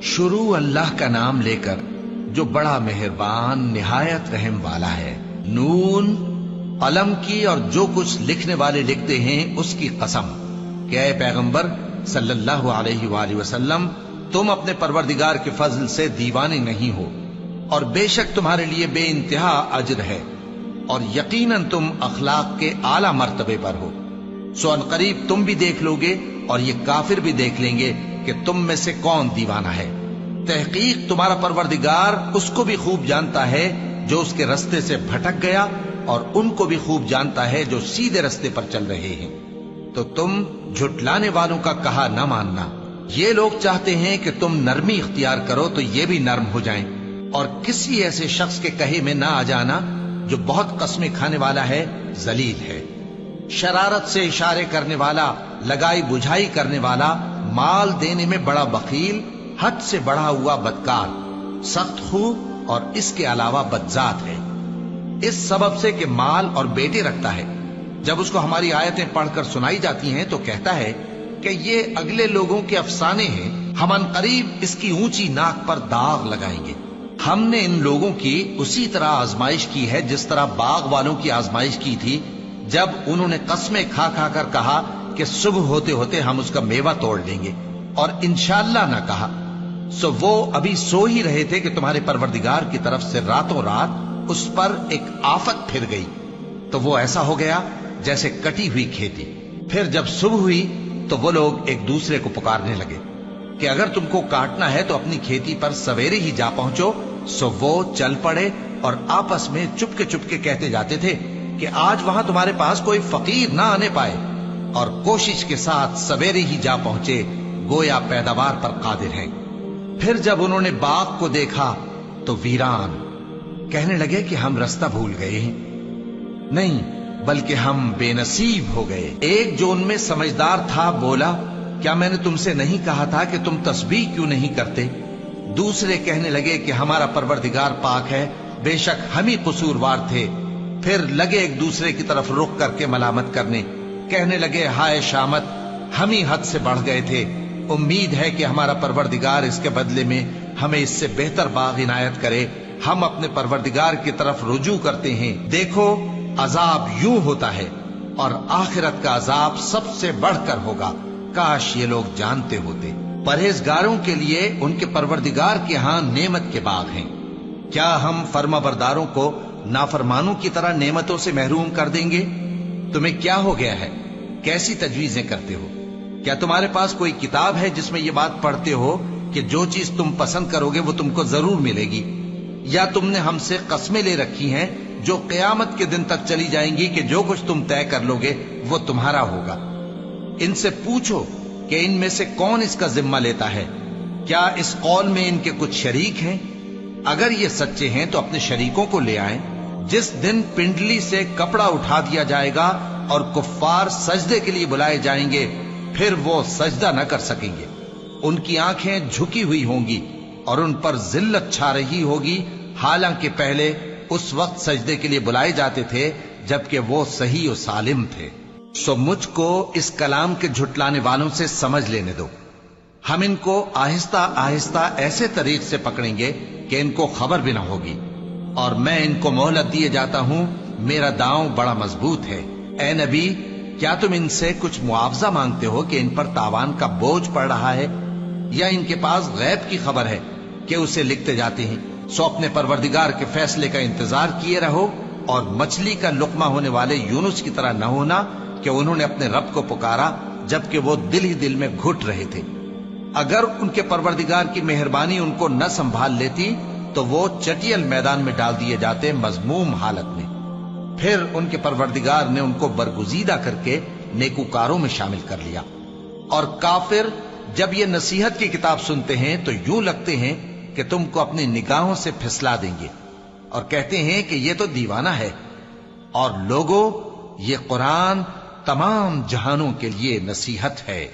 شروع اللہ کا نام لے کر جو بڑا مہربان نہایت رحم والا ہے۔ نون، قلم کی اور جو کچھ لکھنے والے لکھتے ہیں اس کی قسم کہ اے پیغمبر صلی اللہ علیہ وآلہ وسلم، تم اپنے پروردگار کے فضل سے دیوانے نہیں ہو، اور بے شک تمہارے لیے بے انتہا اجر ہے، اور یقیناً تم اخلاق کے اعلی مرتبے پر ہو۔ سو ان قریب تم بھی دیکھ لو گے اور یہ کافر بھی دیکھ لیں گے کہ تم میں سے کون دیوانہ ہے۔ تحقیق تمہارا پروردگار اس کو بھی خوب جانتا ہے جو اس کے رستے سے بھٹک گیا، اور ان کو بھی خوب جانتا ہے جو سیدھے رستے پر چل رہے ہیں۔ تو تم جھٹلانے والوں کا کہا نہ ماننا۔ یہ لوگ چاہتے ہیں کہ تم نرمی اختیار کرو تو یہ بھی نرم ہو جائیں، اور کسی ایسے شخص کے کہے میں نہ آ جانا جو بہت قسمیں کھانے والا ہے، ذلیل ہے، شرارت سے اشارے کرنے والا، لگائی بجھائی کرنے والا، مال دینے میں بڑا بخیل، حد سے بڑھا ہوا بدکار، سخت خو اور اس کے علاوہ بدذات ہے۔ اس سبب سے کہ مال اور بیٹے رکھتا ہے، جب اس کو ہماری آیتیں پڑھ کر سنائی جاتی ہیں تو کہتا ہے کہ یہ اگلے لوگوں کے افسانے ہیں، ہم ان قریب اس کی اونچی ناک پر داغ لگائیں گے۔ ہم نے ان لوگوں کی اسی طرح آزمائش کی ہے جس طرح باغ والوں کی آزمائش کی تھی، جب انہوں نے قسمیں کھا کھا کر کہا کہ صبح ہوتے ہوتے ہم اس کا میوہ توڑ لیں گے، اور انشاءاللہ نہ کہا۔ سو وہ ابھی سو ہی رہے تھے کہ تمہارے پروردگار کی طرف سے راتوں رات اس پر ایک آفت پھر گئی، تو وہ ایسا ہو گیا جیسے کٹی ہوئی کھیتی۔ پھر جب صبح ہوئی تو وہ لوگ ایک دوسرے کو پکارنے لگے کہ اگر تم کو کاٹنا ہے تو اپنی کھیتی پر سویرے ہی جا پہنچو۔ سو وہ چل پڑے اور آپس میں چپ کے کہتے جاتے تھے کہ آج وہاں تمہارے پاس کوئی فقیر نہ آنے پائے، اور کوشش کے ساتھ سویرے ہی جا پہنچے، گویا پیداوار پر قادر ہیں۔ پھر جب انہوں نے باغ کو دیکھا تو ویران، کہنے لگے کہ ہم رستہ بھول گئے ہیں، نہیں بلکہ ہم بے نصیب ہو گئے۔ ایک جو ان میں سمجھدار تھا بولا، کیا میں نے تم سے نہیں کہا تھا کہ تم تسبیح کیوں نہیں کرتے؟ دوسرے کہنے لگے کہ ہمارا پروردگار پاک ہے، بے شک ہم ہی قصوروار تھے۔ پھر لگے ایک دوسرے کی طرف رخ کر کے ملامت کرنے، کہنے لگے ہائے شامت، ہم ہی حد سے بڑھ گئے تھے، امید ہے کہ ہمارا پروردگار اس کے بدلے میں ہمیں اس سے بہتر باغ عنایت کرے۔ ہم اپنے پروردگار کی طرف رجوع کرتے ہیں، دیکھو عذاب یوں ہوتا ہے، اور آخرت کا عذاب سب سے بڑھ کر ہوگا، کاش یہ لوگ جانتے ہوتے۔ پرہیزگاروں کے لیے ان کے پروردگار کے ہاں نعمت کے باغ ہیں۔ کیا ہم فرما برداروں کو نافرمانوں کی طرح نعمتوں سے محروم کر دیں گے؟ تمہیں کیا ہو گیا ہے؟ کیسی تجویزیں کرتے ہو؟ کیا تمہارے پاس کوئی کتاب ہے جس میں یہ بات پڑھتے ہو کہ جو چیز تم پسند کرو گے وہ تم کو ضرور ملے گی؟ یا تم نے ہم سے قسمیں لے رکھی ہیں جو قیامت کے دن تک چلی جائیں گی کہ جو کچھ تم طے کر لو گے وہ تمہارا ہوگا؟ ان سے پوچھو کہ ان میں سے کون اس کا ذمہ لیتا ہے؟ کیا اس قول میں ان کے کچھ شریک ہیں؟ اگر یہ سچے ہیں تو اپنے شریکوں کو لے آئیں۔ جس دن پنڈلی سے کپڑا اٹھا دیا جائے گا اور کفار سجدے کے لیے بلائے جائیں گے، پھر وہ سجدہ نہ کر سکیں گے، ان کی آنکھیں جھکی ہوئی ہوں گی اور ان پر ذلت چھا رہی ہوگی، حالانکہ پہلے اس وقت سجدے کے لیے بلائے جاتے تھے جبکہ وہ صحیح و سالم تھے۔ سو مجھ کو اس کلام کے جھٹلانے والوں سے سمجھ لینے دو، ہم ان کو آہستہ آہستہ ایسے طریق سے پکڑیں گے کہ ان کو خبر بھی نہ ہوگی، اور میں ان کو مہلت دیے جاتا ہوں، میرا داؤں بڑا مضبوط ہے۔ اے نبی، کیا تم ان سے کچھ معاوضہ مانگتے ہو کہ ان پر تاوان کا بوجھ پڑ رہا ہے، یا ان کے پاس غیب کی خبر ہے کہ اسے لکھتے جاتے ہیں؟ سو اپنے پروردگار کے فیصلے کا انتظار کیے رہو، اور مچھلی کا لقمہ ہونے والے یونس کی طرح نہ ہونا کہ انہوں نے اپنے رب کو پکارا جبکہ وہ دل ہی دل میں گھٹ رہے تھے۔ اگر ان کے پروردگار کی مہربانی ان کو نہ سنبھال لیتی تو وہ چٹیل میدان میں ڈال دیے جاتے مذموم حالت میں۔ پھر ان کے پروردگار نے ان کو برگزیدہ کر کے نیکوکاروں میں شامل کر لیا۔ اور کافر جب یہ نصیحت کی کتاب سنتے ہیں تو یوں لگتے ہیں کہ تم کو اپنی نگاہوں سے پھسلا دیں گے، اور کہتے ہیں کہ یہ تو دیوانہ ہے۔ اور لوگوں، یہ قرآن تمام جہانوں کے لیے نصیحت ہے۔